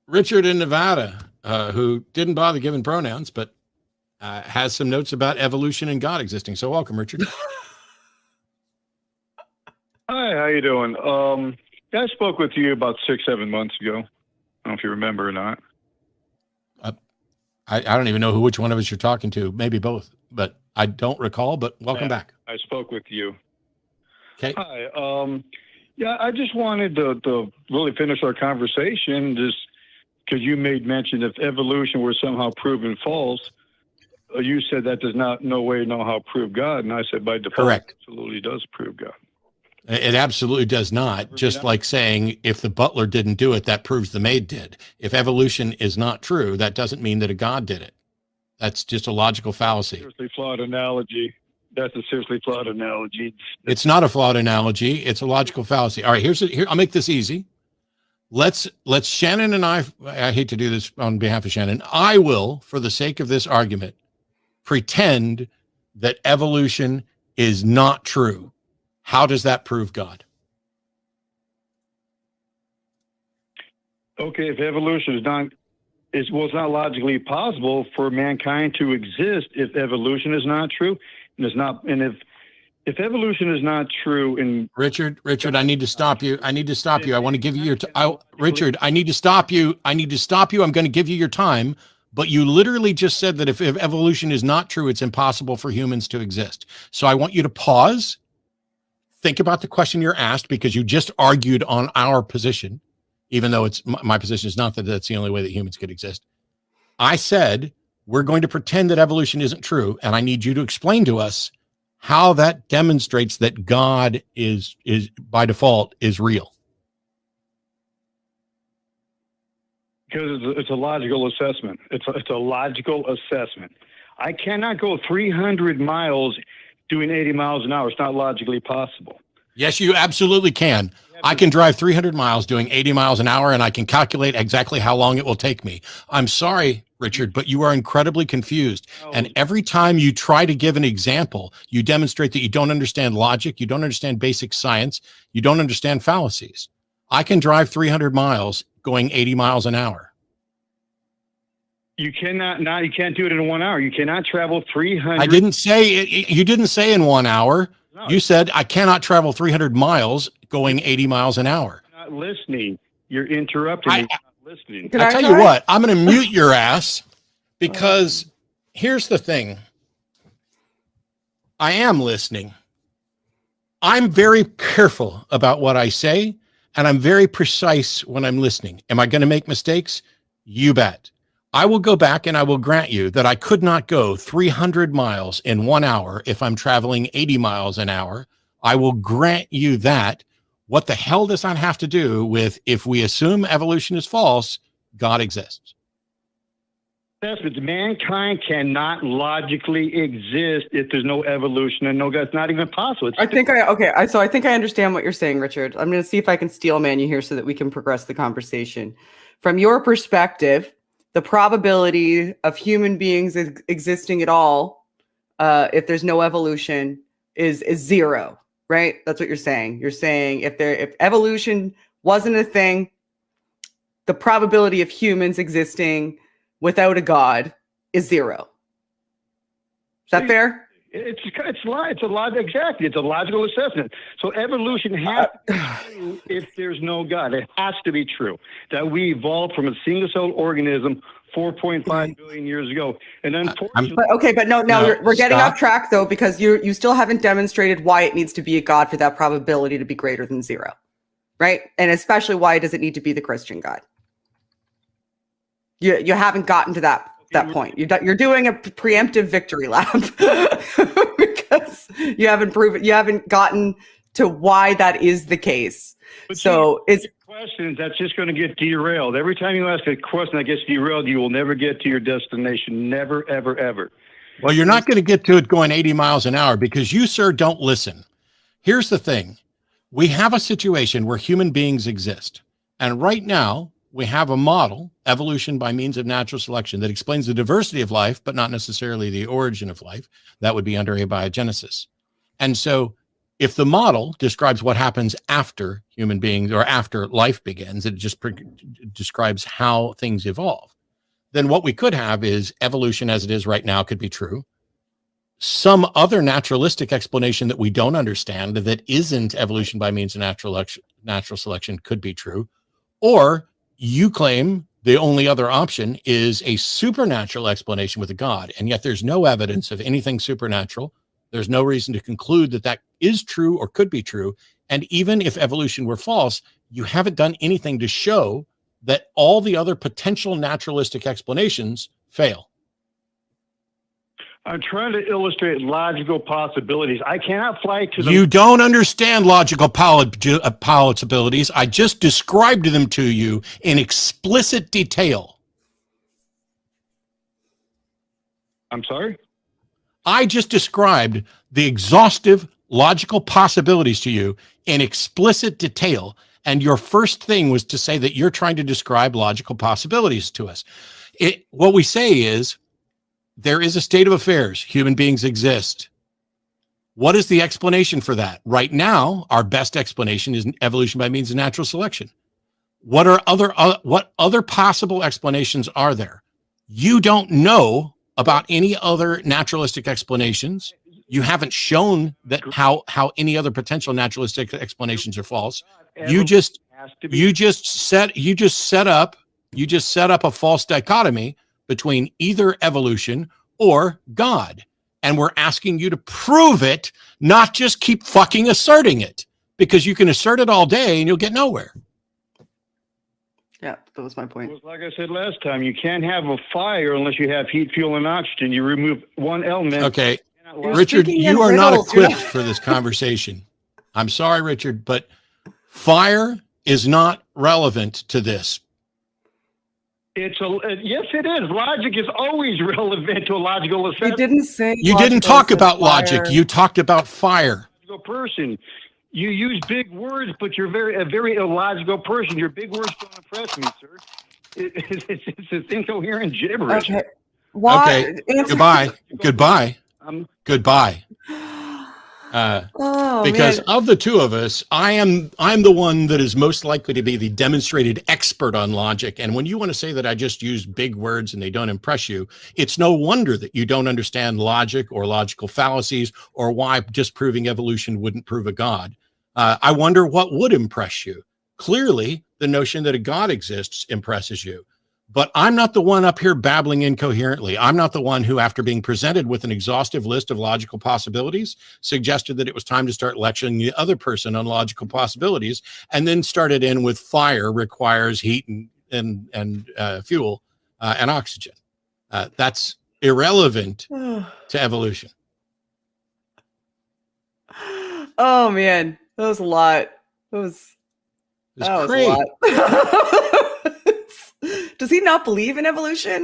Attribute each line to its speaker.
Speaker 1: Richard in Nevada, who didn't bother giving pronouns, but has some notes about evolution and God existing. So welcome, Richard.
Speaker 2: Hi, how you doing? I spoke with you about 6-7 months ago. I don't know if you remember or not.
Speaker 1: I don't even know which one of us you're talking to. Maybe both, but I don't recall. But welcome back.
Speaker 2: I spoke with you.
Speaker 1: Okay.
Speaker 2: Hi. Yeah, I just wanted to really finish our conversation, just because you made mention if evolution were somehow proven false. You said that does not no way know how to prove God, and I said by default,
Speaker 1: correct.
Speaker 2: It absolutely does prove God.
Speaker 1: It absolutely does not. Just like saying if the butler didn't do it, that proves the maid did. If evolution is not true, that doesn't mean that a God did it. That's just a logical fallacy.
Speaker 2: Seriously flawed analogy. That's a seriously flawed analogy.
Speaker 1: It's not a flawed analogy. It's a logical fallacy. All right, here I'll make this easy. Let's Shannon and I hate to do this on behalf of Shannon. I will, for the sake of this argument, pretend that evolution is not true. How does that prove God?
Speaker 2: Okay, if evolution it's not logically possible for mankind to exist if evolution is not true, and if evolution is not true, and
Speaker 1: Richard, I need to stop you. I want to give you your Richard, I need to stop you. I'm going to give you your time, but you literally just said that if evolution is not true, it's impossible for humans to exist. So I want you to pause. Think about the question you're asked, because you just argued on our position, even though it's my position is not that that's the only way that humans could exist. I said, we're going to pretend that evolution isn't true. And I need you to explain to us how that demonstrates that God is by default is real.
Speaker 2: Because it's a logical assessment. It's a logical assessment. I cannot go 300 miles doing 80 miles an hour. It's not logically possible.
Speaker 1: Yes, you absolutely can. I can drive 300 miles doing 80 miles an hour, and I can calculate exactly how long it will take me. I'm sorry, Richard, but you are incredibly confused. And every time you try to give an example, you demonstrate that you don't understand logic, you don't understand basic science, you don't understand fallacies. I can drive 300 miles going 80 miles an hour.
Speaker 2: You can't do it in 1 hour. You cannot travel 300.
Speaker 1: I didn't say it. You didn't say in 1 hour. No. You said I cannot travel 300 miles going 80 miles an hour.
Speaker 2: You're not listening. You're interrupting. You're not listening.
Speaker 1: I tell you what, I'm going to mute your ass, because here's the thing. I am listening. I'm very careful about what I say, and I'm very precise when I'm listening. Am I going to make mistakes? You bet. I will go back and I will grant you that I could not go 300 miles in 1 hour if I'm traveling 80 miles an hour. I will grant you that. What the hell does that have to do with, if we assume evolution is false, God exists?
Speaker 2: Yes, but mankind cannot logically exist if there's no evolution and no God. It's not even possible.
Speaker 3: I think I understand what you're saying, Richard. I'm going to see if I can steel man you here so that we can progress the conversation. From your perspective, the probability of human beings existing at all, if there's no evolution, is zero, right? That's what you're saying. You're saying if evolution wasn't a thing, the probability of humans existing without a God is zero. Is that fair?
Speaker 2: It's a lot, exactly. It's a logical assessment. So evolution has to be true if there's no God. It has to be true that we evolved from a single-celled organism 4.5 billion years ago. And unfortunately,
Speaker 3: we're getting off track though, because you still haven't demonstrated why it needs to be a God for that probability to be greater than zero, right? And especially, why does it need to be the Christian God? You haven't gotten to that point. You're doing a preemptive victory lap because you haven't gotten to why that is the case.
Speaker 2: But
Speaker 3: so it's
Speaker 2: questions that's just going to get derailed. Every time you ask a question that gets derailed, you will never get to your destination. Never, ever, ever.
Speaker 1: Well, you're not going to get to it going 80 miles an hour, because you, sir, don't listen. Here's the thing. We have a situation where human beings exist. And right now, we have a model, evolution by means of natural selection, that explains the diversity of life, but not necessarily the origin of life. That would be under abiogenesis. And so If the model describes what happens after human beings or after life begins, it just describes how things evolve. Then what we could have is evolution as it is right now could be true. Some other naturalistic explanation that we don't understand that isn't evolution by means of natural selection could be true. Or you claim the only other option is a supernatural explanation with a god, and yet there's no evidence of anything supernatural. There's no reason to conclude that that is true or could be true. And even if evolution were false, you haven't done anything to show that all the other potential naturalistic explanations fail.
Speaker 2: I'm trying to illustrate logical possibilities. I cannot fly to the...
Speaker 1: You don't understand logical possibilities. I just described them to you in explicit detail.
Speaker 2: I'm sorry?
Speaker 1: I just described the exhaustive logical possibilities to you in explicit detail. And your first thing was to say that you're trying to describe logical possibilities to us. What we say is there is a state of affairs. Human beings exist. What is the explanation for that? Right now, our best explanation is evolution by means of natural selection. What other possible explanations are there? You don't know about any other naturalistic explanations. You haven't shown that how any other potential naturalistic explanations are false. You just set up a false dichotomy between either evolution or God. And we're asking you to prove it, not just keep fucking asserting it, because you can assert it all day and you'll get nowhere.
Speaker 3: Yeah, that was my point.
Speaker 2: Well, like I said last time, you can't have a fire unless you have heat, fuel, and oxygen. You remove one element.
Speaker 1: Okay. Richard, you are not equipped for this conversation. I'm sorry, Richard, but fire is not relevant to this.
Speaker 2: Yes, it is. Logic is always relevant to a logical assessment.
Speaker 3: You didn't say
Speaker 1: you didn't talk about logic. You talked about fire.
Speaker 2: Person, you use big words, but you're a very illogical person. Your big words don't impress me, sir. It's incoherent gibberish.
Speaker 3: Okay. Why?
Speaker 1: Okay. Goodbye. Goodbye. Goodbye. Because
Speaker 3: man.
Speaker 1: of the two of us, I'm the one that is most likely to be the demonstrated expert on logic. And when you want to say that I just use big words and they don't impress you, it's no wonder that you don't understand logic or logical fallacies or why disproving evolution wouldn't prove a God. I wonder what would impress you. Clearly, the notion that a God exists impresses you. But I'm not the one up here babbling incoherently. I'm not the one who, after being presented with an exhaustive list of logical possibilities, suggested that it was time to start lecturing the other person on logical possibilities, and then started in with fire requires heat and fuel and oxygen. That's irrelevant to evolution.
Speaker 3: Oh, man. That was a lot. That was
Speaker 1: great.
Speaker 3: A lot. Does he not believe in evolution?